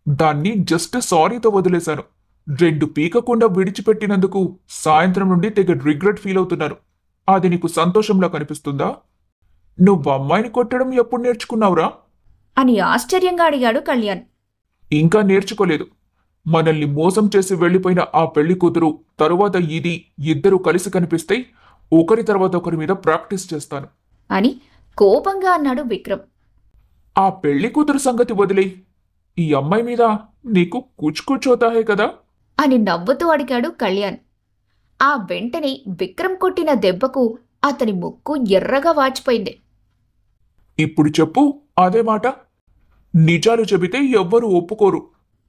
దాన్ని జస్ట్ సారీతో వదిలేశాను. 2 పీకకుండా విడిచిపెట్టినందుకు సాయంత్రం నుండి తెగ రిగ్రెట్ ఫీల్ అవుతున్నాను. అది నీకు సంతోషంలా కనిపిస్తుందా? నువ్వు అమ్మాయిని కొట్టడం ఎప్పుడు నేర్చుకున్నావురా? అని ఆశ్చర్యంగా అడిగాడు కళ్యాణ్. ఇంకా నేర్చుకోలేదు. మనల్ని మోసం చేసి వెళ్లిపోయిన ఆ పెళ్లి కూతురు తరువాత ఇది ఇద్దరు కలిసి కనిపిస్తే ఒకరి తర్వాత ఒకరి మీద ప్రాక్టీస్ చేస్తాను అని కోపంగా అన్నాడు విక్రమ్. ఆ పెళ్లి కూతురు సంగతి వదిలేయ్. ఈ అమ్మాయి మీద నీకు కుచ్ కుచ్ హోతా హై కదా? అని నవ్వుతూ అడిగాడు కళ్యాణ్. ఆ వెంటనే విక్రమ్ కొట్టిన దెబ్బకు అతని ముక్కు ఎర్రగా వాచిపోయింది. ఇప్పుడు చెప్పు అదే మాట. నిజాలు చెబితే ఎవ్వరూ ఒప్పుకోరు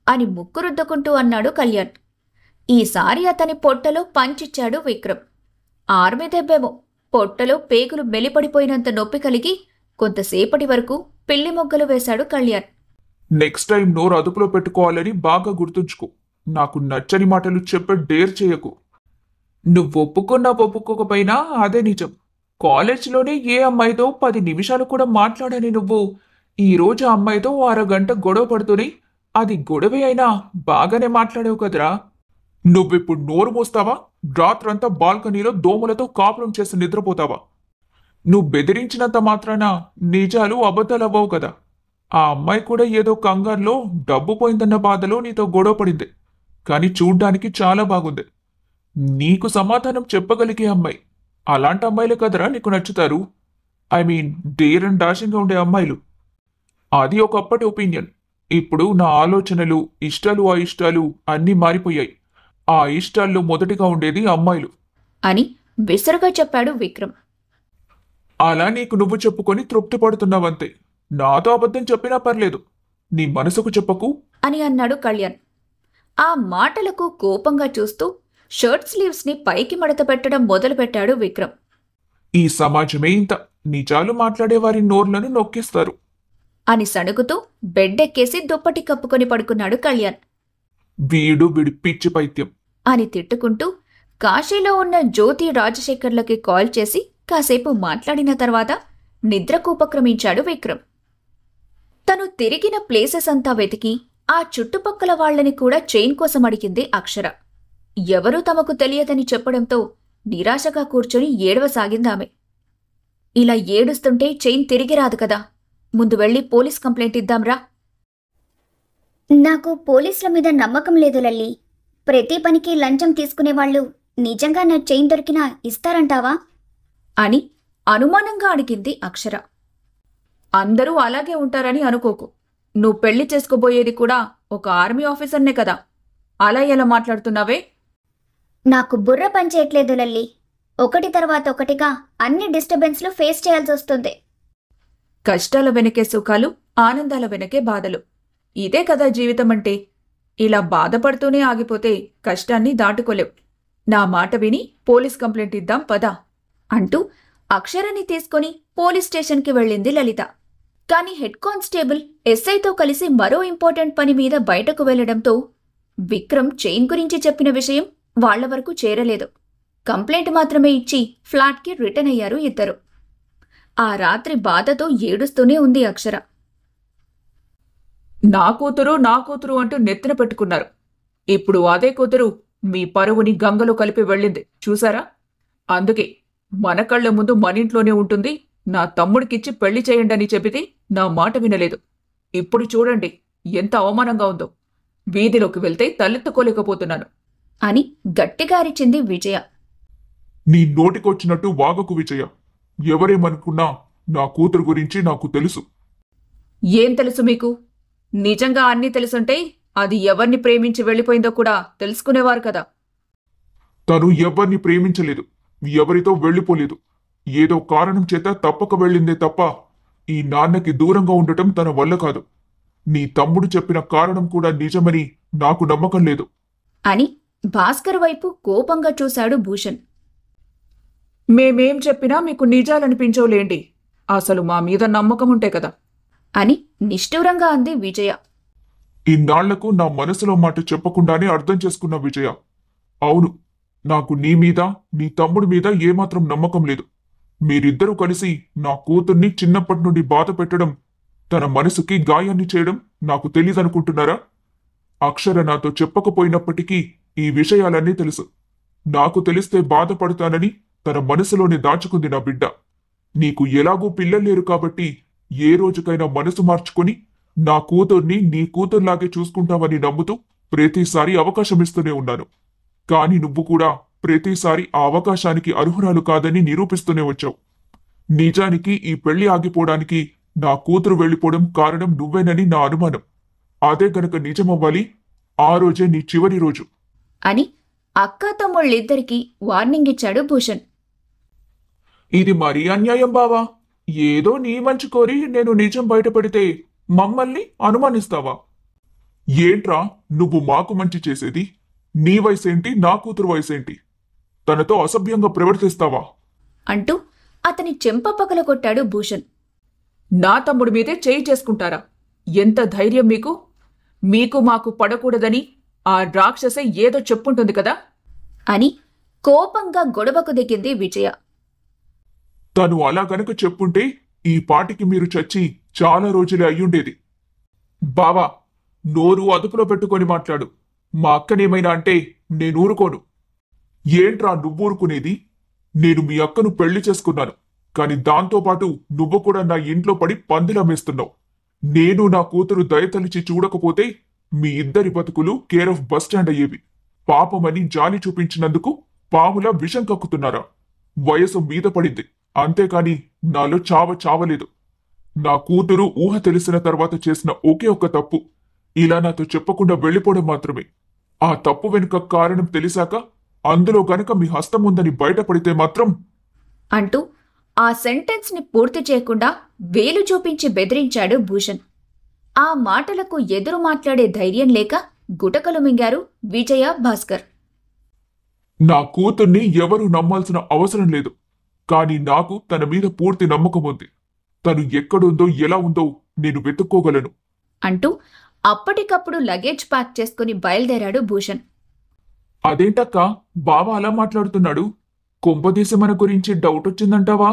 అని ముక్కు రుద్దుకుంటూ అన్నాడు కళ్యాణ్. ఈసారి అతని పొట్టలో పంచిచ్చాడు విక్రమ్. ఆర్మీ దెబ్బేమో. పొట్టలో పేగులు మెలిపడిపోయినంత నొప్పి కలిగి కొంతసేపటి వరకు పిల్లి మొగ్గలు వేశాడు కళ్యాణ్. నెక్స్ట్ టైం నోరు అదుపులో పెట్టుకోవాలని బాగా గుర్తుంచుకో. నాకు నచ్చని మాటలు చెప్పే డేర్ చేయకు. నువ్వు ఒప్పుకున్నా ఒప్పుకోకపోయినా అదే నిజం. కాలేజ్లోనే ఏ అమ్మాయితో 10 నిమిషాలు కూడా మాట్లాడని నువ్వు ఈరోజు ఆ అమ్మాయితో అరగంట గొడవ పడుతూనే అది గొడవే అయినా బాగానే మాట్లాడావు కదరా. నువ్విప్పుడు నోరు మోస్తావా? రాత్రంతా బాల్కనీలో దోమలతో కాపురం చేసి నిద్రపోతావా? నువ్వు బెదిరించినంత మాత్రాన నిజాలు అబద్ధాలవ్వవు కదా. ఆ అమ్మాయి కూడా ఏదో కంగారులో డబ్బు పోయిందన్న బాధలో నీతో గొడవ పడింది. కానీ చూడ్డానికి చాలా బాగుంది. నీకు సమాధానం చెప్పగలిగే అమ్మాయి. అలాంటి అమ్మాయిలే కదరా నీకు నచ్చుతారు. ఐ మీన్ డేర్ అండ్ డాషింగ్గా ఉండే అమ్మాయిలు. అది ఒకప్పటి ఒపీనియన్. ఇప్పుడు నా ఆలోచనలు, ఇష్టాలు, అయిష్టాలు అన్నీ మారిపోయాయి. ఆ ఇష్టాల్లో మొదటిగా ఉండేది అమ్మాయిలు అని విసురుగా చెప్పాడు విక్రమ్. అలా నీకు నువ్వు చెప్పుకొని తృప్తి పడుతున్నావంతే. నాతో అబద్ధం చెప్పినా పర్లేదు. నీ మనసుకు చెప్పకు అని అన్నాడు కళ్యాణ్. ఆ మాటలకు కోపంగా చూస్తూ షర్ట్ స్లీవ్స్ ని పైకి మడత పెట్టడం మొదలుపెట్టాడు విక్రమ్. ఈ సమాజమే ఇంత. నిజాలు మాట్లాడేవారి నోర్లను నొక్కిస్తారు అని సణుగుతూ బెడ్డెక్కేసి దుప్పటి కప్పుకొని పడుకున్నాడు కళ్యాణ్. వీడి పిచ్చి పైత్యం అని తిట్టుకుంటూ కాశీలో ఉన్న జ్యోతి రాజశేఖర్లకి కాల్ చేసి కాసేపు మాట్లాడిన తర్వాత నిద్రకు ఉపక్రమించాడు విక్రమ్. తను తిరిగిన ప్లేసెస్ అంతా వెతికి ఆ చుట్టుపక్కల వాళ్లని కూడా చైన్ కోసం అడిగింది అక్షర. ఎవరూ తమకు తెలియదని చెప్పడంతో నిరాశగా కూర్చొని ఏడవసాగిందామె. ఇలా ఏడుస్తుంటే చైన్ తిరిగి రాదు కదా. ముందు వెళ్ళి పోలీస్ కంప్లైంట్ ఇద్దాంరా. నాకు పోలీసుల మీద నమ్మకం లేదు లల్లి. ప్రతి పనికి లంచం తీసుకునేవాళ్లు నిజంగా నా చైన్ దొరికినా ఇస్తారంటావా? అని అనుమానంగా అడిగింది అక్షర. అందరూ అలాగే ఉంటారని అనుకోకు. నువ్వు పెళ్లి చేసుకోబోయేది కూడా ఒక ఆర్మీ ఆఫీసర్నే కదా. అలా ఎలా మాట్లాడుతున్నావే? నాకు బుర్ర పనిచేయట్లేదు లల్లి. ఒకటి తర్వాత ఒకటిగా అన్ని డిస్టర్బెన్స్లు ఫేస్ చేయాల్సి వస్తుంది. కష్టాల వెనకే సుఖాలు, ఆనందాల వెనకే బాధలు. ఇదే కదా జీవితం అంటే. ఇలా బాధపడుతూనే ఆగిపోతే కష్టాన్ని దాటుకోలేవు. నా మాట విని పోలీస్ కంప్లైంట్ ఇద్దాం పదా అంటూ అక్షరని తీసుకుని పోలీస్ స్టేషన్కి వెళ్ళింది లలిత. కాని హెడ్ కానిస్టేబుల్ ఎస్ఐతో కలిసి మరో ఇంపార్టెంట్ పని మీద బయటకు వెళ్లడంతో విక్రమ్ చైన్ గురించి చెప్పిన విషయం వాళ్ల వరకు చేరలేదు. కంప్లైంట్ మాత్రమే ఇచ్చి ఫ్లాట్కి రిటర్న్ అయ్యారు ఇద్దరు. ఆ రాత్రి బాధతో ఏడుస్తూనే ఉంది అక్షర. నా కూతురు అంటూ నెత్తిన పెట్టుకున్నారు. ఇప్పుడు అదే కూతురు మీ పరువుని గంగలో కలిపి వెళ్ళింది చూసారా? అందుకే మన కళ్ల ముందు మనింట్లోనే ఉంటుంది. నా తమ్ముడికిచ్చి పెళ్లి చేయండి అని చెబితే నా మాట వినలేదు. ఇప్పుడు చూడండి ఎంత అవమానంగా ఉందో. వీధిలోకి వెళ్తే తలెత్తుకోలేకపోతున్నాను అని గట్టిగా అరిచింది విజయ. నీ నోటికొచ్చినట్టు వాగకు విజయ. ఎవరేమనుకున్నా నా కూతురు గురించి నాకు తెలుసు. ఏం తెలుసు మీకు? నిజంగా అన్నీ తెలుసుంటే అది ఎవరిని ప్రేమించి వెళ్ళిపోయిందో కూడా తెలుసుకునేవారు కదా. తను ఎవరిని ప్రేమించలేదు, ఎవరితో వెళ్ళిపోలేదు. ఏదో కారణం చేత తప్పక వెళ్ళిందే తప్ప ఈ నాన్నకి దూరంగా ఉండటం తన వల్ల కాదు. నీ తమ్ముడు చెప్పిన కారణం కూడా నిజమని నాకు నమ్మకం లేదు అని భాస్కర్ వైపు కోపంగా చూశాడు భూషణ్. మేమేం చెప్పినా మీకు నిజాలనిపించవులేండి. అసలు మా మీద నమ్మకం ఉంటే కదా అని నిష్ఠూరంగా అంది విజయ. ఇన్నాళ్లకు నా మనసులో మాట చెప్పకుండానే అర్థం చేసుకున్న విజయ. అవును, నాకు నీ మీద, నీ తమ్ముడి మీద ఏమాత్రం నమ్మకం లేదు. మీరిద్దరూ కలిసి నా కూతుర్ని చిన్నప్పటి నుండి బాధ పెట్టడం, తన మనసుకి గాయాన్ని చేయడం నాకు తెలీదనుకుంటున్నారా? అక్షర నాతో చెప్పకపోయినప్పటికీ ఈ విషయాలన్నీ తెలుసు. నాకు తెలిస్తే బాధపడతానని తన మనసులోనే దాచుకుంది నా బిడ్డ. నీకు ఎలాగూ పిల్లలేరు కాబట్టి ఏ రోజుకైనా మనసు మార్చుకుని నా కూతుర్ని నీ కూతుర్లాగే చూసుకుంటావని నమ్ముతూ ప్రతిసారి అవకాశమిస్తూనే ఉన్నాను. కాని నువ్వు కూడా ప్రతిసారి ఆ అవకాశానికి అర్హురాలు కాదని నిరూపిస్తూనే వచ్చావు. నిజానికి ఈ పెళ్లి ఆగిపోవడానికి నా కూతురు వెళ్ళిపోవడం కారణం నువ్వేనని నా అనుమానం. అదే గనక నిజమవ్వాలి, ఆ రోజే నీ చివరి రోజు అని అక్కా తమ్ముళ్ళిద్దరికీ వార్నింగ్ ఇచ్చాడు భూషణ్. ఇది మరీ అన్యాయం బావా. ఏదో నీ మంచి కోరి నేను నిజం బయటపడితే మమ్మల్ని అనుమానిస్తావా? ఏంట్రా నువ్వు మాకు మంచి చేసేది? నీ వయసేంటి, నా కూతురు వయసేంటి? తనతో అసభ్యంగా ప్రవర్తిస్తావా? అంటూ అతని చెంప పగలగొట్టాడు భూషణ్. నా తమ్ముడి మీదే చేయి చేసుకుంటారా? ఎంత ధైర్యం మీకు? మీకు మాకు పడకూడదని ఆ రాక్షసే ఏదో చెప్పుంటుంది కదా అని కోపంగా గొడవకు దిగింది విజయ. తను అలా గనక చెప్పుంటే ఈ పాటికి మీరు చచ్చి చాలా రోజులే అయ్యుండేది. బావా, నోరు అదుపులో పెట్టుకొని మాట్లాడు. మా అక్కనేమైనా అంటే నేనూరుకోను. ఏంట్రా నువ్వూరుకునేది? నేను మీ అక్కను పెళ్లి చేసుకున్నాను, కాని దాంతోపాటు నువ్వు కూడా నా ఇంట్లో పడి పందిలమేస్తున్నావు. నేను నా కూతురు దయతలిచి చూడకపోతే మీ ఇద్దరి బతుకులు కేర్ ఆఫ్ బస్టాండ్ అయ్యేవి. పాపమని జాలి చూపించినందుకు పాములా విషం కక్కుతున్నారా? వయసు మీద పడింది, అంతేకాని నాలో చావలేదు. నా కూతురు ఊహ తెలిసిన తర్వాత చేసిన ఒకే ఒక్క తప్పు ఇలా నాతో చెప్పకుండా వెళ్ళిపోవడం మాత్రమే. ఆ తప్పు వెనుక కారణం తెలిసాక అందులో గనక మీ హస్తం ఉందని బయటపడితే మాత్రం అంటూ ఆ సెంటెన్స్ ని పూర్తి చేయకుండా వేలు చూపించి బెదిరించాడు భూషణ్. ఆ మాటలకు ఎదురు మాట్లాడే ధైర్యం లేక గుటకలు మింగారు విజయ, భాస్కర్. నా కూతుర్ని ఎవరూ నమ్మాల్సిన అవసరం లేదు, కాని నాకు తన మీద పూర్తి నమ్మకం ఉంది. తను ఎక్కడుందో ఎలా ఉందో నేను వెతుక్కోగలను అంటూ అప్పటికప్పుడు లగేజ్ ప్యాక్ చేసుకుని బయలుదేరాడు భూషణ్. అదేంటక్కా బావ అలా మాట్లాడుతున్నాడు? కొంపదీసి మన గురించి డౌట్ వచ్చిందంటావా?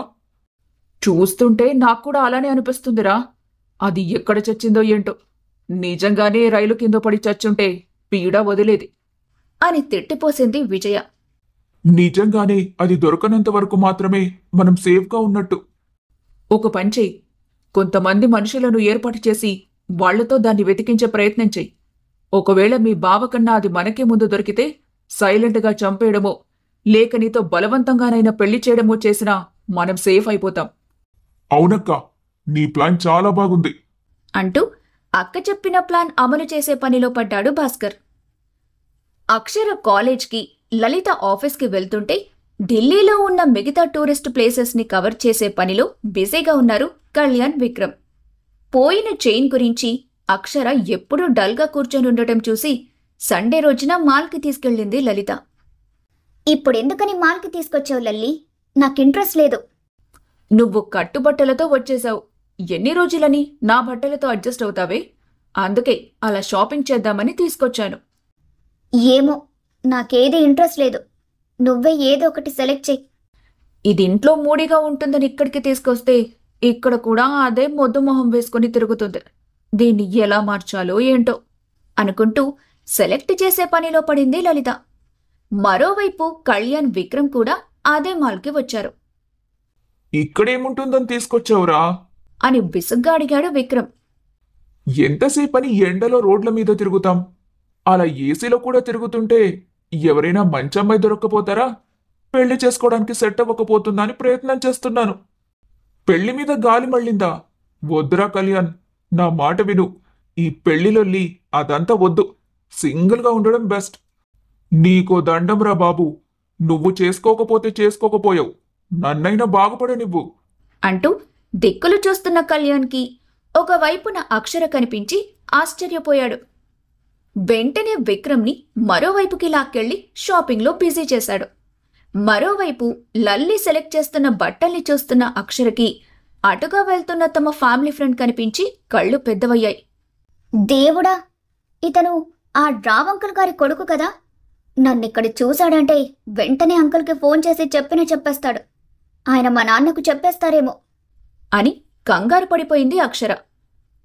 చూస్తుంటే నాకు కూడా అలానే అనిపిస్తుందిరా. అది ఎక్కడ చచ్చిందో ఏంటో. నిజంగానే రైలు కింద పడి చచ్చుంటే పీడ వదిలేది అని తిట్టిపోసింది విజయ. నిజంగానే అది దొరకనంత వరకు మాత్రమే మనం సేఫ్గా ఉన్నట్టు. ఒక పంచేయి, కొంతమంది మనుషులను ఏర్పాటు చేసి వాళ్లతో దాన్ని వెతికించే ప్రయత్నం చెయ్యి. ఒకవేళ మీ బావకన్నా అది మనకే ముందు దొరికితే సైలెంట్గా చంపేయడమో లేక నీతో బలవంతంగానైనా పెళ్లి చేయడమో చేసినా మనం సేఫ్ అయిపోతాం. అవునక్కా, నీ ప్లాన్ చాలా బాగుంది అంటూ అక్క చెప్పిన ప్లాన్ అమలు చేసే పనిలో పడ్డాడు భాస్కర్. అక్షర కాలేజ్కి, లలిత ఆఫీస్కి వెళ్తుంటే ఢిల్లీలో ఉన్న మిగతా టూరిస్ట్ ప్లేసెస్ని కవర్ చేసే పనిలో బిజీగా ఉన్నారు కళ్యాణ్, విక్రమ్. పోయిన చైన్ గురించి అక్షర ఎప్పుడూ డల్గా కూర్చొనుండటం చూసి సండే రోజున మాల్కి తీసుకెళ్ళింది లలిత. ఇప్పుడెందుకని మాల్కి తీసుకొచ్చావు లల్లి? నాకు ఇంట్రెస్ట్ లేదు. నువ్వు కట్టుబట్టలతో వచ్చేశావు, ఎన్ని రోజులని నా బట్టలతో అడ్జస్ట్ అవుతావే? అందుకే అలా షాపింగ్ చేద్దామని తీసుకొచ్చాను. ఏమో, నాకేది ఇంట్రెస్ట్ లేదు. నువ్వే ఏదో ఒకటి సెలెక్ట్ చెయ్యి. ఇది ఇంట్లో మూడిగా ఉంటుందని ఇక్కడికి తీసుకొస్తే ఇక్కడ కూడా అదే మొద్దు మొహం వేసుకుని తిరుగుతుంది. దీన్ని ఎలా మార్చాలో ఏంటో అనుకుంటూ సెలెక్ట్ చేసే పనిలో పడింది లలిత. మరోవైపు కళ్యాణ్, విక్రమ్ కూడా అదే మాల్కి వచ్చారు. ఇక్కడేముంటుందని తీసుకొచ్చావురా అని విసుగ్గా అడిగాడు విక్రమ్. ఎంతసేపని ఎండలో రోడ్ల మీద తిరుగుతాం? అలా ఏసీలో కూడా తిరుగుతుంటే ఎవరైనా మంచి అమ్మాయి దొరక్కపోతారా? పెళ్లి చేసుకోవడానికి సెట్ అవ్వకపోతుందా అని ప్రయత్నం చేస్తున్నాను. పెళ్లి మీద గాలి మళ్ళిందా? వద్దురా కళ్యాణ్, నా మాట విను. ఈ పెళ్లిలొల్లి అదంతా వద్దు. సింగిల్గా ఉండడం బెస్ట్. నీకో దండంరా బాబు. నువ్వు చేసుకోకపోతే చేసుకోకపోయావు, నన్నైనా బాగుపడనివ్వు అంటూ దిక్కులు చూస్తున్న కళ్యాణ్కి ఒకవైపున అక్షర కనిపించి ఆశ్చర్యపోయాడు. వెంటనే విక్రమ్ని మరోవైపుకి లాక్కెళ్లి షాపింగ్లో బిజీ చేశాడు. మరోవైపు లల్లి సెలెక్ట్ చేస్తున్న బట్టల్ని చూస్తున్న అక్షరకి అటుగా వెళ్తున్న తమ ఫ్యామిలీ ఫ్రెండ్ కనిపించి కళ్ళు పెద్దవయ్యాయి. దేవుడా, ఇతను ఆ రావ్ అంకుల్ గారి కొడుకు కదా? నన్నిక్కడ చూశాడంటే వెంటనే అంకుల్కి ఫోన్ చేసి చెప్పేస్తాడు. ఆయన మా నాన్నకు చెప్పేస్తారేమో అని కంగారు పడిపోయింది అక్షర.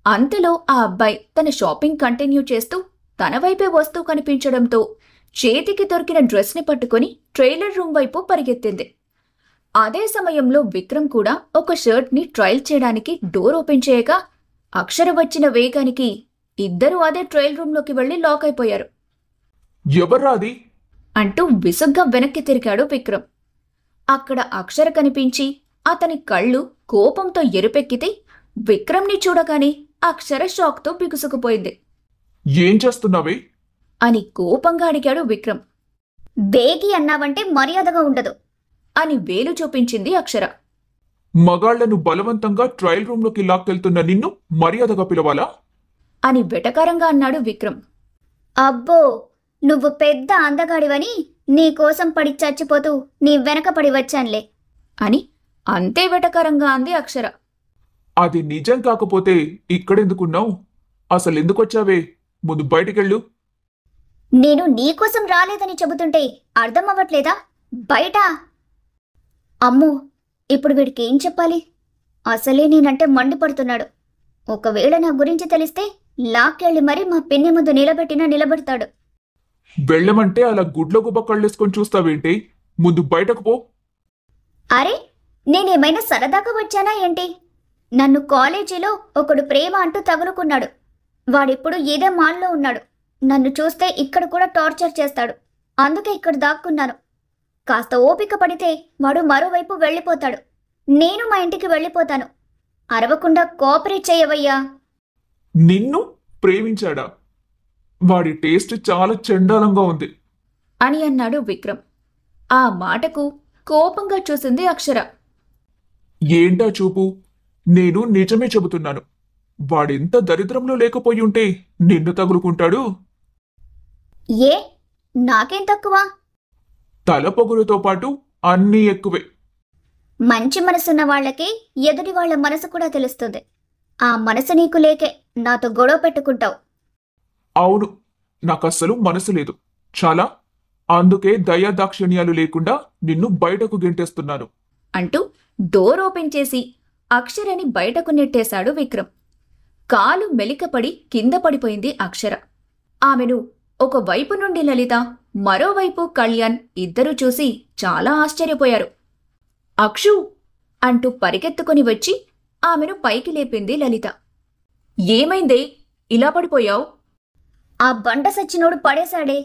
అంతలో ఆ అబ్బాయి తన షాపింగ్ కంటిన్యూ చేస్తూ తన వైపే వస్తూ కనిపించడంతో చేతికి దొరికిన డ్రెస్ని పట్టుకొని ట్రైలర్ రూమ్ వైపు పరిగెత్తింది. అదే సమయంలో విక్రమ్ కూడా ఒక షర్ట్ని ట్రయల్ చేయడానికి డోర్ ఓపెన్ చేయగా అక్షర వచ్చిన వేగానికి ఇద్దరూ అదే ట్రయల్ రూమ్లోకి వెళ్లి లాక్ అయిపోయారు. ఎవర్రా అది? అంటూ విసుగ్గా వెనక్కి తిరిగాడు విక్రమ్. అక్కడ అక్షర కనిపించి అతని కళ్ళు కోపంతో ఎరుపెక్కితే విక్రమ్ని చూడగానే అక్షర షాక్తో బిగుసుకుపోయింది. ఏం చేస్తున్నావే? అని కోపంగా అడిగాడు విక్రమ్. బేగి అన్నావంటే మర్యాదగా ఉండదు అని వేలు చూపించింది అక్షర. మగాళ్లను బలవంతంగా ట్రయల్ రూమ్లోకి లాక్కెళ్తున్న నిన్ను మర్యాదగా పిలవాలా? అని వెటకారంగా అన్నాడు విక్రమ్. అబ్బో, నువ్వు పెద్ద అందగాడివని నీకోసం పడి చచ్చిపోతూ నీ వెనకపడి వచ్చానులే అని అంతే వెటకారంగా అంది అక్షర. అది నిజం కాకపోతే ఇక్కడెందుకున్నావు? అసలెందుకొచ్చావే? ముందు బయటికెళ్ళు. నేను నీకోసం రాలేదని చెబుతుంటే అర్థం అవ్వట్లేదా? బయట. అమ్మో, ఇప్పుడు వీడికి ఏం చెప్పాలి? అసలే నేనంటే మండిపడుతున్నాడు. ఒకవేళ నా గురించి తెలిస్తే లాక్కెళ్ళి మరీ మా పిన్ని ముందు నిలబెట్టినా నిలబెడతాడు. వెళ్ళమంటే అలా గుడ్ల గుబ్బ కళ్ళేసుకొని చూస్తావేంటి? ముందు బయటకు పో. అరే, నేనేమైనా సరదాగా వచ్చానా ఏంటి? నన్ను కాలేజీలో ఒకడు ప్రేమ అంటూ తగులుకున్నాడు. వాడిప్పుడు ఇదే మాల్లో ఉన్నాడు. నన్ను చూస్తే ఇక్కడ కూడా టార్చర్ చేస్తాడు. అందుకే ఇక్కడ దాక్కున్నాను. కాస్త ఓపిక పడితే వాడు మరోవైపు వెళ్ళిపోతాడు. నేను మా ఇంటికి వెళ్ళిపోతాను. అరవకుండా కోఆపరేట్ చేయవయ్యా. నిన్ను ప్రేమించాడా? వాడి టేస్ట్ చాలా చండాలంగా ఉంది అని అన్నాడు విక్రమ్. ఆ మాటకు కోపంగా చూసింది అక్షర. ఏంటా చూపు? నేను నిజమే చెబుతున్నాను. వాడెంత దరిద్రంలో లేకపోయి ఉంటే నిన్ను తగులుకుంటాడు? ఏ, నాకేం తక్కువ? తల పొగురుతో పాటు అన్నీ ఎక్కువే. మంచి మనసున్న వాళ్ళకి ఎదుటి వాళ్ళ మనసు కూడా తెలుస్తుంది. ఆ మనసు నీకు లేకే నాతో గొడవ పెట్టుకుంటావు. అవును, నాకస్సలు మనసు లేదు. చాలా. అందుకే దయాదాక్షిణ్యాలు లేకుండా నిన్ను బయటకు గెంటేస్తున్నాను అంటూ డోర్ ఓపెన్ చేసి అక్షరని బయటకు నెట్టేశాడు విక్రమ్. కాలు మెలికపడి కింద పడిపోయింది అక్షర. ఆమెను ఒకవైపు నుండి లలిత, మరోవైపు కళ్యాణ్ ఇద్దరూ చూసి చాలా ఆశ్చర్యపోయారు. అక్షు అంటూ పరిగెత్తుకుని వచ్చి ఆమెను పైకి లేపింది లలిత. ఏమైందే, ఇలా పడిపోయావు? ఆ బండ సచ్చినోడు పడేశాడే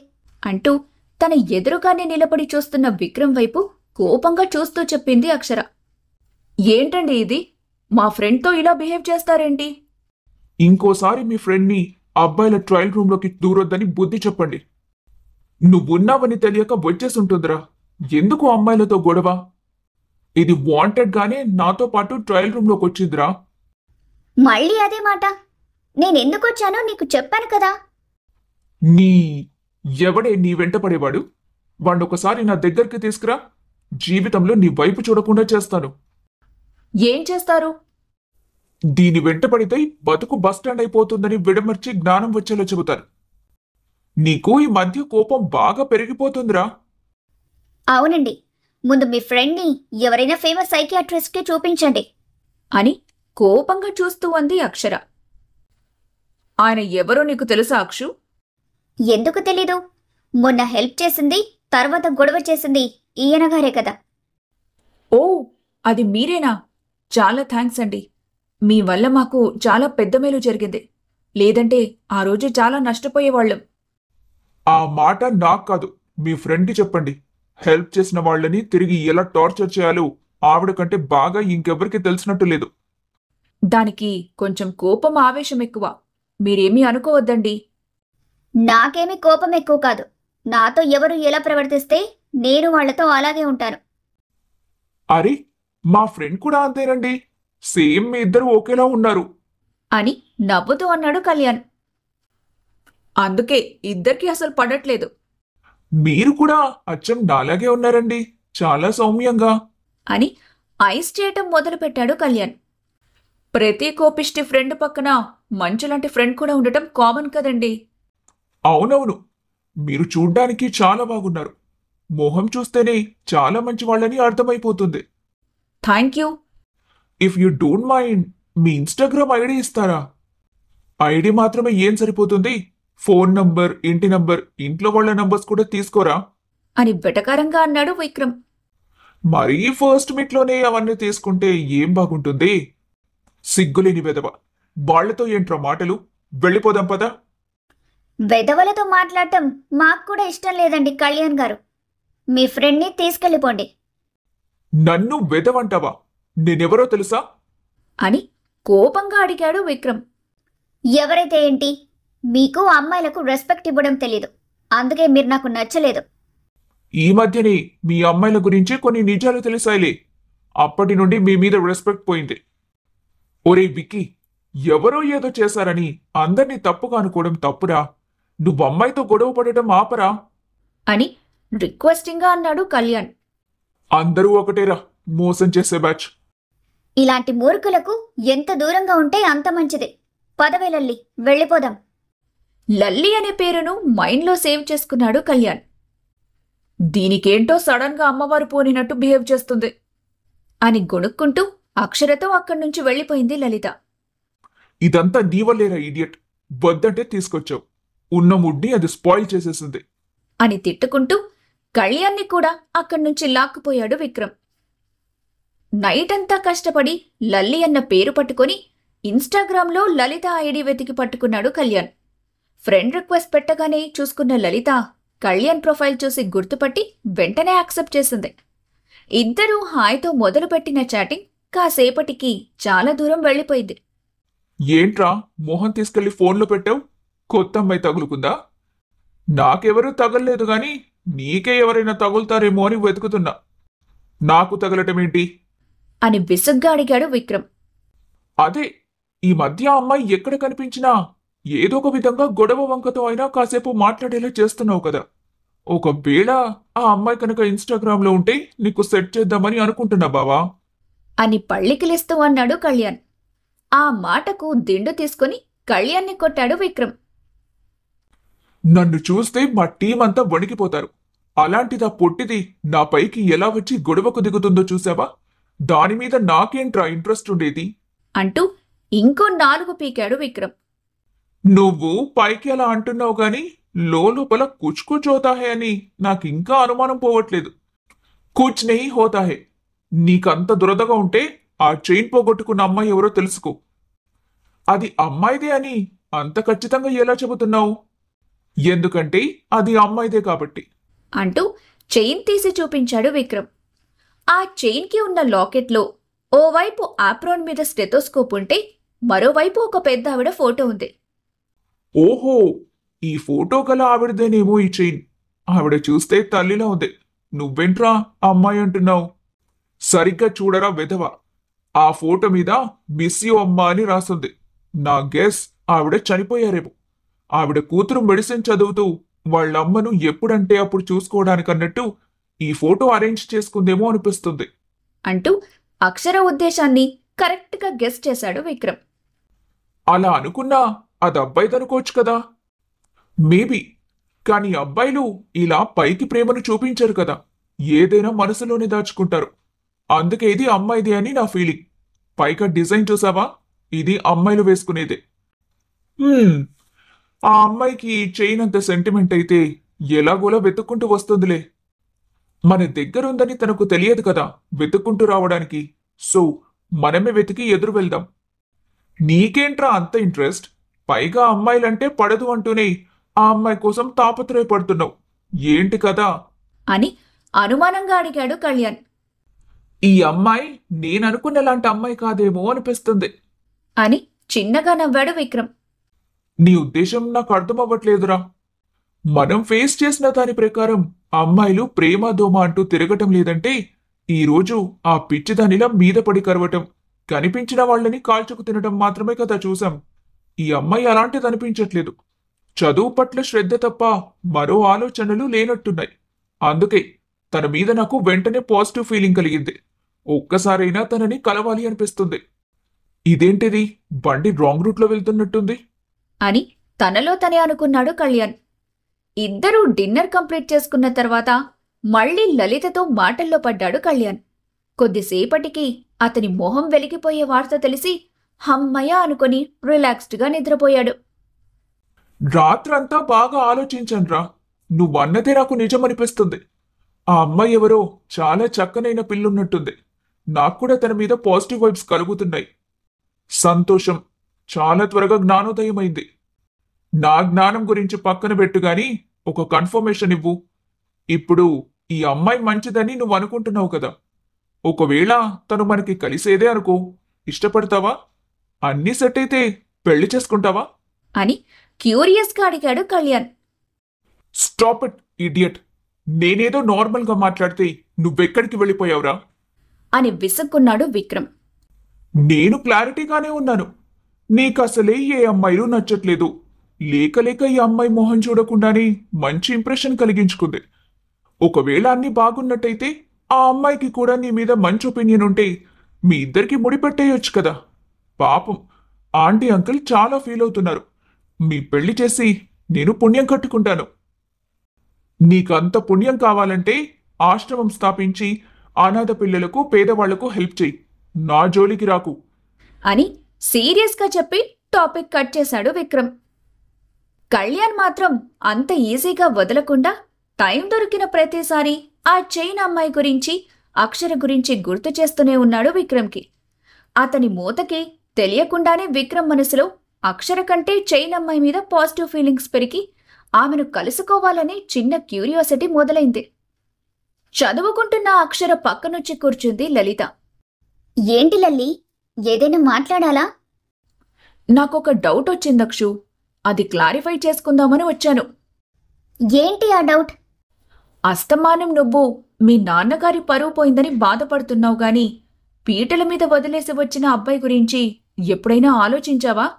అంటూ తన ఎదురుగానే నిలబడి చూస్తున్న విక్రమ్ వైపు కోపంగా చూస్తూ చెప్పింది అక్షర. ఏంటండి ఇది? మా ఫ్రెండ్తో ఇలా బిహేవ్ చేస్తారేంటి? ఇంకోసారి మీ ఫ్రెండ్ని అబ్బాయిల ట్రయల్ రూమ్లోకి దూరొద్దని బుద్ధి చెప్పండి. నువ్వున్నావని తెలియక వచ్చేసుంటుందిరా. ఎందుకు అమ్మాయిలతో గొడవ? ఇది వాంటెడ్ గానే నాతో పాటు ట్రయల్ రూమ్లోకి వచ్చిందిరా. మళ్ళీ అదే మాట. నేనెందుకొచ్చానో నీకు చెప్పాను కదా. నీ ఎవడే నీ వెంట పడేవాడు? వాణ్ణొకసారి నా దగ్గరికి తీసుకురా. జీవితంలో నీ వైపు చూడకుండా చేస్తాను. ఏం చేస్తారు? దీని వెంట పడితే బతుకు బస్టాండ్ అయిపోతుందని విడమర్చి జ్ఞానం వచ్చేలా చెబుతారు. నీకు ఈ మధ్య కోపం బాగా పెరిగిపోతుందిరా. అవునండి, ముందు మీ ఫ్రెండ్ని ఎవరైనా ఫేమస్ సైకియాట్రిస్ట్కి చూపించండి అని కోపంగా చూస్తూ అంది అక్షర. ఆయన ఎవరో నీకు తెలుసా అక్షు? ఎందుకు తెలీదు? మొన్న హెల్ప్ చేసింది, తర్వాత గొడవ చేసింది ఈయనగారే కదా. ఓ, అది మీరేనా? చాలా థ్యాంక్స్ అండి. మీ వల్ల మాకు చాలా పెద్ద మేలు జరిగింది. లేదంటే ఆ రోజు చాలా నష్టపోయేవాళ్ళం. ఆ మాట నాకు కాదు, మీ ఫ్రెండ్కి చెప్పండి. హెల్ప్ చేసిన వాళ్ళని తిరిగి ఎలా టార్చర్ చేయాలో ఆవిడ కంటే బాగా ఇంకెవరికి తెలిసినట్టు లేదు. దానికి కొంచెం కోపం, ఆవేశం ఎక్కువ. మీరేమీ అనుకోవద్దండి. నాకేమీ కోపం ఎక్కువ కాదు. నాతో ఎవరు ఎలా ప్రవర్తిస్తే నేను వాళ్లతో అలాగే ఉంటాను. అరే, మా ఫ్రెండ్ కూడా అంతేనండి. సేమ్ మీ ఇద్దరు ఒకేలా ఉన్నారు అని నవ్వుతూ అన్నాడు కళ్యాణ్. అందుకే ఇద్దరికీ అసలు పడట్లేదు. మీరు కూడా అచ్చం నాలాగే ఉన్నారండి, చాలా సౌమ్యంగా అని ఐస్ చేయటం మొదలుపెట్టాడు కళ్యాణ్. ప్రతి కోపిష్టి ఫ్రెండ్ పక్కన మంచులాంటి ఫ్రెండ్ కూడా ఉండటం కామన్ కదండి. అవునవును, మీరు చూడ్డానికి చాలా బాగున్నారు. మొహం చూస్తేనే చాలా మంచి వాళ్ళని అర్థమైపోతుంది. Thank you. If you don't mind, me Instagram ID ఇస్తారా? ఐడి మాత్రమే ఏం సరిపోతుంది, ఫోన్ నంబర్, ఇంటి నంబర్, ఇంట్లో వాళ్ళ నంబర్స్ కూడా తీసుకోరా. అని వెటకారంగా అన్నాడు విక్రమ్. మరీ ఫస్ట్ మీట్లోనే అవన్నీ తీసుకుంటే ఏం బాగుంటుంది? సిగ్గులేని వెదవ. వాళ్లతో ఏంట్రా మాటలు? వెళ్ళిపోదాం పదా. వెధవలతో మాట్లాడటం మాకు కూడా ఇష్టం లేదండి కళ్యాణ్ గారు. మీ ఫ్రెండ్ని తీసుకెళ్ళిపోండి. నన్ను వెదవంటావా? నేనెవరో తెలుసా? అని కోపంగా అడిగాడు విక్రమ్. ఎవరైతే ఏంటి, మీకు అమ్మాయిలకు రెస్పెక్ట్ ఇవ్వడం తెలీదు. అందుకే మీరు నాకు నచ్చలేదు. ఈ మధ్యనే మీ అమ్మాయిల గురించి కొన్ని నిజాలు తెలిసాయిలే. అప్పటి నుండి మీ మీద రెస్పెక్ట్ పోయింది. ఒరే విక్కీ, ఎవరో ఏదో చేశారని అందర్నీ తప్పుగా అనుకోవడం తప్పురా. నువ్వు అమ్మాయితో గొడవ పడటం ఆపరా. అని రిక్వెస్టింగ్గా అన్నాడు కళ్యాణ్. అందరూ ఒకటేరా, మోసం చేసే బ్యాచ్. ఇలాంటి మూర్ఖులకు ఎంత దూరంగా ఉంటే అంత మంచిది. పదవేలల్లి వెళ్ళిపోదాం. లల్లి అనే పేరును మైండ్లో సేవ్ చేసుకున్నాడు కళ్యాణ్. దీనికేంటో సడన్గా అమ్మవారు పోనినట్టు బిహేవ్ చేస్తుంది అని గొణుక్కుంటూ అక్షరతో అక్కడి నుంచి వెళ్ళిపోయింది లలిత. ఇదంతా నీ వల్లేరా ఇడియట్. వద్దంటే తీసుకొచ్చావు. ఉన్న ముడ్ని అది స్పాయిల్ చేసేసింది అని తిట్టుకుంటూ కళ్యాణ్ని కూడా అక్కడి నుంచి లాక్కుపోయాడు విక్రమ్. నైట్ అంతా కష్టపడి లల్లి అన్న పేరు పట్టుకొని ఇన్స్టాగ్రామ్లో లలిత ఐడి వెతికి పట్టుకున్నాడు కళ్యాణ్. ఫ్రెండ్ రిక్వెస్ట్ పెట్టగానే చూసుకున్న లలిత కళ్యాణ్ ప్రొఫైల్ చూసి గుర్తుపట్టి వెంటనే యాక్సెప్ట్ చేసింది. ఇద్దరూ హాయ్తో మొదలుపెట్టిన చాటింగ్ కాసేపటికి చాలా దూరం వెళ్ళిపోయింది. ఏంట్రా మోహన్ తీసుకెళ్లి ఫోన్లో పెట్టావు? కొత్త అమ్మాయి తగులుకుందా? నాకెవరూ తగలలేదు గాని నీకే ఎవరైనా తగులుతారేమో అని వెతుకుతున్నా. నాకు తగలటమేంటి అని విసుగ్గా అడిగాడు విక్రమ్. అదే, ఈ మధ్య ఆ అమ్మాయి ఎక్కడ కనిపించినా ఏదో ఒక విధంగా గొడవ వంకతో అయినా కాసేపు మాట్లాడేలా చేస్తున్నావు కదా. ఒకవేళ ఆ అమ్మాయి కనుక ఇన్స్టాగ్రామ్లో ఉంటే నీకు సెట్ చేద్దామని అనుకుంటున్నా బావా అని పళ్ళికిలిస్తూ అన్నాడు కళ్యాణ్. ఆ మాటకు దిండు తీసుకుని కళ్యాణ్ని కొట్టాడు విక్రమ్. నన్ను చూస్తే మా టీం అంతా వణికిపోతారు. అలాంటిదా పొట్టిది నా పైకి ఎలా వచ్చి గొడవకు దిగుతుందో చూసావా? దానిమీద నాకేంట్రా ఇంట్రెస్ట్ ఉండేది అంటూ ఇంకో 4 పీకాడు విక్రమ్. నువ్వు పైకి అలా అంటున్నావు గాని లోపల కుచ్ హోతా హే అని నాకింకా అనుమానం పోవట్లేదు. కుచ్ నెహీ హోతా హే. నీకంత దురదగా ఉంటే ఆ చైన్ పోగొట్టుకున్న అమ్మాయి ఎవరో తెలుసుకో. అది అమ్మాయిదే అని అంత ఖచ్చితంగా ఎలా చెబుతున్నావు? ఎందుకంటే అది అమ్మాయిదే కాబట్టి అంటూ చైన్ తీసి చూపించాడు విక్రమ్. ఆ చైన్కి ఉన్న లాకెట్లో ఓవైపు ఆప్రాన్ మీద స్టెథోస్కోప్ ఉంటే మరోవైపు ఒక పెద్ద ఆవిడ ఫోటో ఉంది. ఓహో, ఈ ఫోటో గల ఆవిడదేనేమో ఈ చైన్. ఆవిడ చూస్తే తల్లిలా ఉంది. నువ్వెంట్రా అమ్మాయి అంటున్నావు? సరిగ్గా చూడరా వెధవ. ఆ ఫోటో మీద మిస్ యూ అమ్మా అని రాసుంది. నా గెస్ ఆవిడ చనిపోయారేమో. ఆవిడ కూతురు మెడిసిన్ చదువుతూ వాళ్ళమ్మను ఎప్పుడంటే అప్పుడు చూసుకోవడానికన్నట్టు ఈ ఫోటో అరేంజ్ చేసుకుందేమో అనిపిస్తుంది అంటూ అక్షర ఉద్దేశాన్ని కరెక్ట్గా గెస్ చేశాడు విక్రమ్. అలా అనుకున్నా అది అబ్బాయిదనుకోవచ్చు కదా. మేబీ. కానీ అబ్బాయిలు ఇలా పైకి ప్రేమను చూపించరు కదా. ఏదైనా మనసులోనే దాచుకుంటారు. అందుకే ఇది అమ్మాయిది అని నా ఫీలింగ్. పైగా డిజైన్ చూసావా? ఇది అమ్మాయిలు వేసుకునేదే. ఆ అమ్మాయికి ఈ చైన్ అంత సెంటిమెంట్ అయితే ఎలాగోలా వెతుక్కుంటూ వస్తుందిలే. మన దగ్గరుందని తనకు తెలియదు కదా వెతుక్కుంటూ రావడానికి. సో మనమే వెతికి ఎదురు వెళ్దాం. నీకేంట్రా అంత ఇంట్రెస్ట్? పైగా అమ్మాయిలంటే పడదు అంటూనే ఆ అమ్మాయి కోసం తాపత్రయపడుతున్నావు. ఏంటి కదా అని అనుమానంగా అడిగాడు కళ్యాణ్. ఈ అమ్మాయి నేననుకున్నలాంటి అమ్మాయి కాదేమో అనిపిస్తుంది అని చిన్నగా నవ్వాడు విక్రమ్. నీ ఉద్దేశం నాకు అర్థమవ్వట్లేదురా. మనం ఫేస్ చేసిన దాని ప్రకారం అమ్మాయిలు ప్రేమ దోమ అంటూ తిరగటం లేదంటే ఈరోజు ఆ పిచ్చిదానిలా మీద పడి కరవటం, కనిపించిన వాళ్ళని కాల్చుకు తినటం మాత్రమే కదా చూసాం. ఈ అమ్మాయి అలాంటిది అనిపించట్లేదు. చదువు పట్ల శ్రద్ధ తప్ప మరో ఆలోచనలు లేనట్టున్నాయి. అందుకే తన మీద నాకు వెంటనే పాజిటివ్ ఫీలింగ్ కలిగింది. ఒక్కసారైనా తనని కలవాలి అనిపిస్తుంది. ఇదేంటిది, బండి రాంగ్ రూట్లో వెళ్తున్నట్టుంది అని తనలో తనే అనుకున్నాడు కళ్యాణ్. ఇద్దరూ డిన్నర్ కంప్లీట్ చేసుకున్న తర్వాత మళ్లీ లలితతో మాటల్లో పడ్డాడు కళ్యాణ్. కొద్దిసేపటికి అతని మొహం వెలిగిపోయే వార్త తెలిసి హమ్మయ్య అనుకుని రిలాక్స్డ్గా నిద్రపోయాడు. రాత్రంతా బాగా ఆలోచించానురా. నువ్వన్నదే నాకు నిజమనిపిస్తుంది. ఆ అమ్మాయి ఎవరో చాలా చక్కనైన పిల్లున్నట్టుంది. నాకు కూడా తన మీద పాజిటివ్ వైబ్స్ కలుగుతున్నాయి. సంతోషం. చాలా త్వరగా జ్ఞానోదయమైంది. నా జ్ఞానం గురించి పక్కన పెట్టు గాని ఒక కన్ఫర్మేషన్ ఇవ్వు. ఇప్పుడు ఈ అమ్మాయి మంచిదని నువ్వు అనుకుంటున్నావు కదా. ఒకవేళ తను మనకి కలిసేదే అనుకో, ఇష్టపడతావా? అన్నీ సెట్ అయితే పెళ్లి చేసుకుంటావా? అని క్యూరియస్గా అడిగాడు కళ్యాణ్. Stop it idiot. నేనేదో నార్మల్గా మాట్లాడితే నువ్వెక్కడికి వెళ్ళిపోయావురా? అని విసుక్కున్నాడు విక్రమ్. నేను క్లారిటీగానే ఉన్నాను. నీకసలే ఏ అమ్మాయిలు నచ్చట్లేదు. లేక లేక ఈ అమ్మాయి మొహం చూడకుండానే మంచి ఇంప్రెషన్ కలిగించుకుంది. ఒకవేళ అన్ని బాగున్నట్టయితే ఆ అమ్మాయికి కూడా నీ మీద మంచి ఒపీనియన్ ఉంటే మీ ఇద్దరికి ముడిపెట్టేయొచ్చు కదా. పాపం ఆంటీ అంకుల్ చాలా ఫీల్ అవుతున్నారు. మీ పెళ్లి చేసి నేను పుణ్యం కట్టుకుంటాను. నీకంత పుణ్యం కావాలంటే ఆశ్రమం స్థాపించి అనాథ పిల్లలకు పేదవాళ్లకు హెల్ప్ చెయ్యి. నా జోలికి రాకు అని సీరియస్గా చెప్పి టాపిక్ కట్ చేశాడు విక్రమ్. కళ్యాణ్ మాత్రం అంత ఈజీగా వదలకుండా టైం దొరికిన ప్రతిసారి ఆ చైన్ అమ్మాయి గురించి, అక్షర గురించి గుర్తు చేస్తూనే ఉన్నాడు విక్రమ్కి. అతని మూతకి తెలియకుండానే విక్రమ్ మనసులో అక్షర కంటే చైన్ అమ్మాయి మీద పాజిటివ్ ఫీలింగ్స్ పెరిగి ఆమెను కలుసుకోవాలనే చిన్న క్యూరియాసిటీ మొదలైంది. చదువుకుంటున్న అక్షర పక్కనొచ్చి కూర్చుంది లలిత. ఏంటి లల్లి, ఏదైనా మాట్లాడాలా? నాకొక డౌట్ వచ్చిందక్షు. అది క్లారిఫై చేసుకుందామని వచ్చాను. ఏంటి ఆ డౌట్? అస్తమానం నువ్వు మీ నాన్నగారి పరువు పోయిందని బాధపడుతున్నావు గాని పీటల మీద వదిలేసి వచ్చిన అబ్బాయి గురించి ఎప్పుడైనా ఆలోచించావా?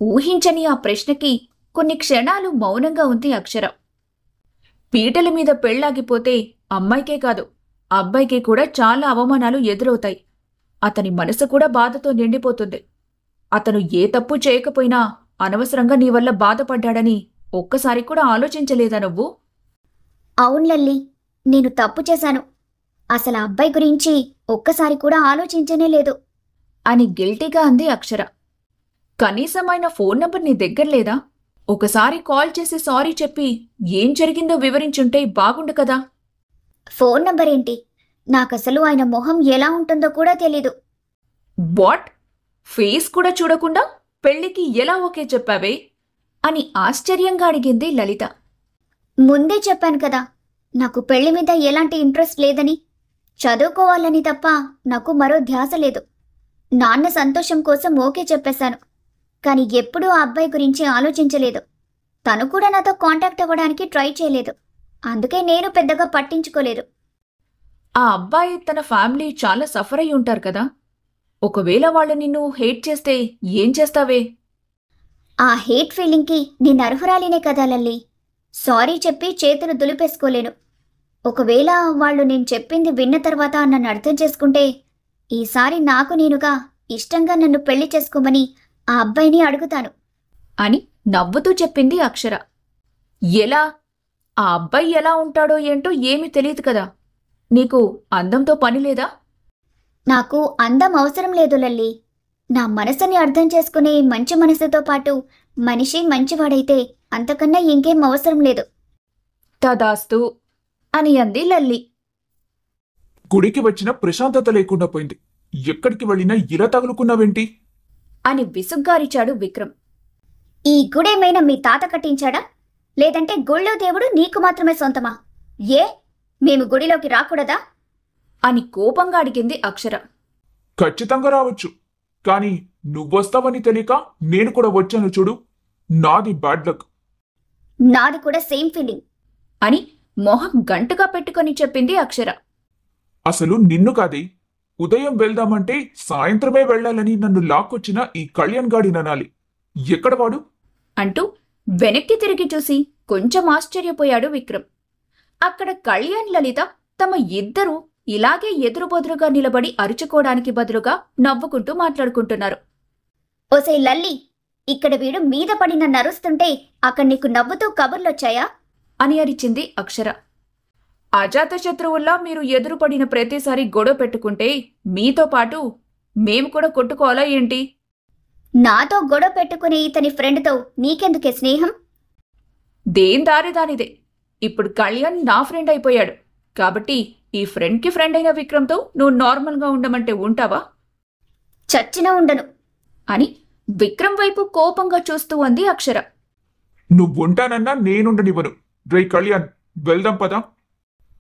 ఊహించని ఆ ప్రశ్నకి కొన్ని క్షణాలు మౌనంగా ఉంది అక్షర. పీటల మీద పెళ్లాగిపోతే అమ్మాయికే కాదు, అబ్బాయికి కూడా చాలా అవమానాలు ఎదురవుతాయి. అతని మనసు కూడా బాధతో నిండిపోతుంది. అతను ఏ తప్పు చేయకపోయినా అనవసరంగా నీ వల్ల బాధపడ్డాడని ఒక్కసారి కూడా ఆలోచించలేదా నువ్వు? అవును లల్లి, నేను తప్పు చేశాను. అసలు ఆ అబ్బాయి గురించి ఒక్కసారి కూడా ఆలోచించనే లేదు అని గిల్టీగా అంది అక్షర. కనీసం ఆయన ఫోన్ నంబర్ నీ దగ్గర లేదా? ఒకసారి కాల్ చేసి సారీ చెప్పి ఏం జరిగిందో వివరించుంటే బాగుండు కదా. ఫోన్ నంబర్ ఏంటి? నాకసలు ఆయన మొహం ఎలా ఉంటుందో కూడా తెలీదు. వాట్? ఫేస్ కూడా చూడకుండా పెళ్లికి ఎలా ఓకే చెప్పావే అని ఆశ్చర్యంగా అడిగింది లలిత. ముందే చెప్పాను కదా, నాకు పెళ్లి మీద ఎలాంటి ఇంట్రెస్ట్ లేదని. చదువుకోవాలని తప్ప నాకు మరో ధ్యాస లేదు. నాన్న సంతోషం కోసం ఓకే చెప్పేశాను. కానీ ఎప్పుడూ ఆ అబ్బాయి గురించి ఆలోచించలేదు. తను కూడా నాతో కాంటాక్ట్ అవ్వడానికి ట్రై చేయలేదు. అందుకే నేను పెద్దగా పట్టించుకోలేదు. ఆ అబ్బాయి తన ఫ్యామిలీ చాలా సఫర్ అయి ఉంటారు కదా. ఒకవేళ వాళ్ళు నిన్ను హేట్ చేస్తే ఏం చేస్తావే? ఆ హేట్ ఫీలింగ్కి నేను అర్హురాలినే కదా లల్లి. సారీ చెప్పి చేతులు దులిపేసుకోలేను. ఒకవేళ వాళ్ళు నేను చెప్పింది విన్న తర్వాత నన్ను అర్థం చేసుకుంటే ఈసారి నాకు నేనుగా ఇష్టంగా నన్ను పెళ్లి చేసుకోమని ఆ అబ్బాయిని అడుగుతాను అని నవ్వుతూ చెప్పింది అక్షర. ఎలా? ఆ అబ్బాయి ఎలా ఉంటాడో ఏంటో ఏమీ తెలియదు కదా. నీకు అందంతో పని లేదా? నాకు అందం అవసరం లేదు లల్లి. నా మనసుని అర్థం చేసుకునే మంచి మనసుతో పాటు మనిషి మంచివాడైతే అంతకన్నా ఇంకేం అవసరం లేదు. తదాస్తు అని అంది లల్లి. గుడికి వచ్చిన ప్రశాంతత లేకుండా పోయింది. ఎక్కడికి వెళ్ళినా ఇలా తగులుకున్నావేంటి? అని విసుగ్గారిచాడు విక్రమ్. ఈ గుడేమైనా మీ తాత కట్టించాడా? లేదంటే గుళ్ళో దేవుడు నీకు మాత్రమే సొంతమా? ఏ, మేము గుడిలోకి రాకూడదా? అని కోపంగా అడిగింది అక్షర. ఖచ్చితంగా రావచ్చు. కానీ నువ్వొస్తావని తెలియక నేను కూడా వచ్చాను చూడు. నాది బ్యాడ్ లక్. నాది కూడా సేమ్ ఫీలింగ్ అని మొహం గంటగా పెట్టుకొని చెప్పింది అక్షర. అసలు నిన్ను కాదే, ఉదయం వెళ్దామంటే సాయంత్రమే వెళ్ళాలని నన్ను లాక్కొచ్చిన ఈ కళ్యాణ్ గాడిననాలి. ఎక్కడ వాడు? అంటూ వెనక్కి తిరిగి చూసి కొంచెం ఆశ్చర్యపోయాడు విక్రమ్. అక్కడ కళ్యాణ్, లలిత తమ ఇద్దరూ ఇలాగే ఎదురుబొదురుగా నిలబడి అరుచుకోవడానికి బదులుగా నవ్వుకుంటూ మాట్లాడుకుంటున్నారు. ఓసే లల్లి, ఇక్కడ వీడు మీద పడి నన్ను అరుస్తుంటే అక్కడ నీకు నవ్వుతూ కబుర్లొచ్చాయా? అని అరిచింది అక్షర. అజాతశత్రువుల్లా మీరు ఎదురుపడిన ప్రతిసారి గొడవ పెట్టుకుంటే మీతో పాటు మేము కూడా కొట్టుకోవాలా ఏంటి? నాతో గొడవ పెట్టుకునే ఇతని ఫ్రెండ్తో నీకెందుకే స్నేహం? దేని దారి దానిదే. ఇప్పుడు కళ్యాణ్ నా ఫ్రెండ్ అయిపోయాడు కాబట్టి ఈ ఫ్రెండ్కి ఫ్రెండ్ అయిన విక్రమ్తో నువ్వు నార్మల్గా ఉండమంటే ఉంటావా చచ్చినా ఉండను. అని విక్రమ్ వైపు కోపంగా చూస్తూ అంది అక్షర. నువ్వుంటానన్నా నేనుండనివ్వను. రే కళ్యాణ్, వెళ్దాం పదా.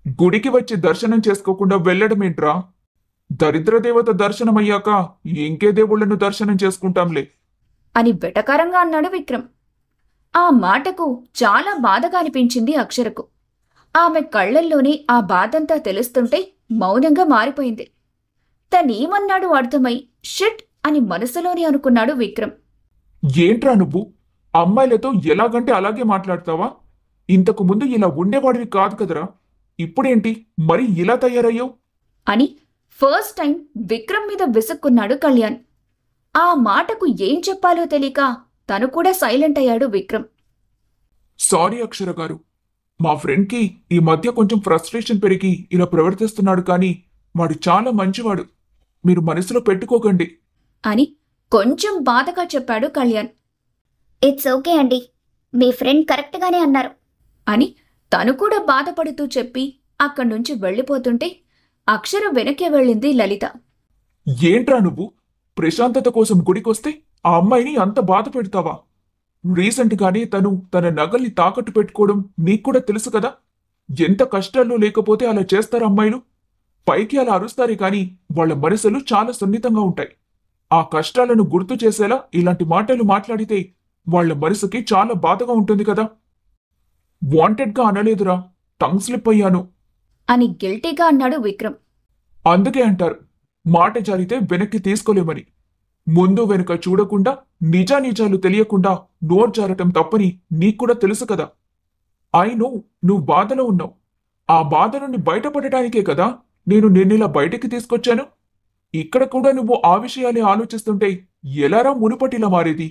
గుడికి వచ్చి దర్శనం చేసుకోకుండా వెళ్ళడమేంట్రా? దరిద్ర దేవత దర్శనమయ్యాక ఇంకే దేవుళ్లను దర్శనం చేసుకుంటాంలే అని వెటకారంగా అన్నాడు విక్రమ్. ఆ మాటకు చాలా బాధగా అనిపించింది అక్షరకు. ఆమె కళ్లల్లోనే ఆ బాధంతా తెలుస్తుంటే మౌనంగా మారిపోయింది. తనేమన్నాడు అర్థమై షిట్ అని మనసులోనే అనుకున్నాడు విక్రమ్. ఏంట్రా నువ్వు? అమ్మాయిలతో ఎలాగంటే అలాగే మాట్లాడతావా? ఇంతకు ముందు ఇలా ఉండేవాడివి కాదు కదరా, ఇప్పుడేంటి మరి ఇలా తయారయ్యావు? అని ఫస్ట్ టైం విక్రమ్ మీద విసుక్కున్నాడు కళ్యాణ్. ఆ మాటకు ఏం చెప్పాలో తెలియక తను కూడా సైలెంట్ అయ్యాడు విక్రమ్. సారీ అక్షర గారు, మా ఫ్రెండ్కి ఈ మధ్య కొంచెం ఫ్రస్ట్రేషన్ పెరిగి ఇలా ప్రవర్తిస్తున్నాడు, కానీ వాడు చాలా మంచివాడు, మీరు మనసులో పెట్టుకోకండి అని కొంచెం బాధగా చెప్పాడు కళ్యాణ్. ఇట్స్ ఓకే అండి, మీ ఫ్రెండ్ కరెక్ట్గానే అన్నారు అని తను కూడా బాధపడుతూ చెప్పి అక్కడ్నుంచి వెళ్ళిపోతుంటే అక్షర వెనకే వెళ్ళింది లలిత. ఏంట్రా నువ్వు? ప్రశాంతత కోసం గుడికొస్తే ఆ అమ్మాయిని అంత బాధ పెడతావా? రీసెంట్ గానే తను తన నగల్ని తాకట్టు పెట్టుకోవడం నీకు కూడా తెలుసు కదా. ఎంత కష్టాల్లో లేకపోతే అలా చేస్తారు అమ్మాయిలు. పైకి అలా అరుస్తారే కానీ వాళ్ళ మనసులు చాలా సున్నితంగా ఉంటాయి. ఆ కష్టాలను గుర్తు చేసేలా ఇలాంటి మాటలు మాట్లాడితే వాళ్ళ మనసుకి చాలా బాధగా ఉంటుంది కదా. వాంటెడ్గా అనలేదురా, టంగ్ స్లిప్ అయ్యాను అని గిల్టీగా అన్నాడు విక్రమ్. అందుకే అంటారు మాట జారితే వెనక్కి తీసుకోలేమని. ముందు వెనుక చూడకుండా నిజానిజాలు తెలియకుండా నోరు జారటం తప్పని నీకు కూడా తెలుసు కదా. నువ్వు బాధలో ఉన్నావు. ఆ బాధ నుండి బయటపడటానికే కదా నేను నిన్నిలా బయటికి తీసుకొచ్చాను. ఇక్కడ కూడా నువ్వు ఆ విషయాలే ఆలోచిస్తుంటే ఎలారా మునుపటిలా మారేది?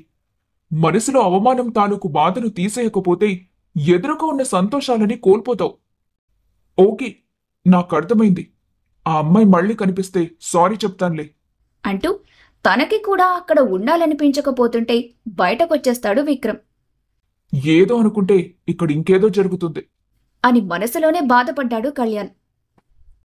మనసులో అవమానం తాలూకు బాధను తీసేయకపోతే ఎదురుగా ఉన్న సంతోషాలని కోల్పోతావు. ఓకే, నాకు అర్థమైంది. ఆ అమ్మాయి మళ్ళీ కనిపిస్తే సారీ చెప్తానులే అంటూ తనకి కూడా అక్కడ ఉండాలనిపించకపోతుంటే బయటకొచ్చేస్తాడు విక్రమ్. ఏదో అనుకుంటే ఇక్కడ ఇంకేదో జరుగుతుంది అని మనసులోనే బాధపడ్డాడు కళ్యాణ్.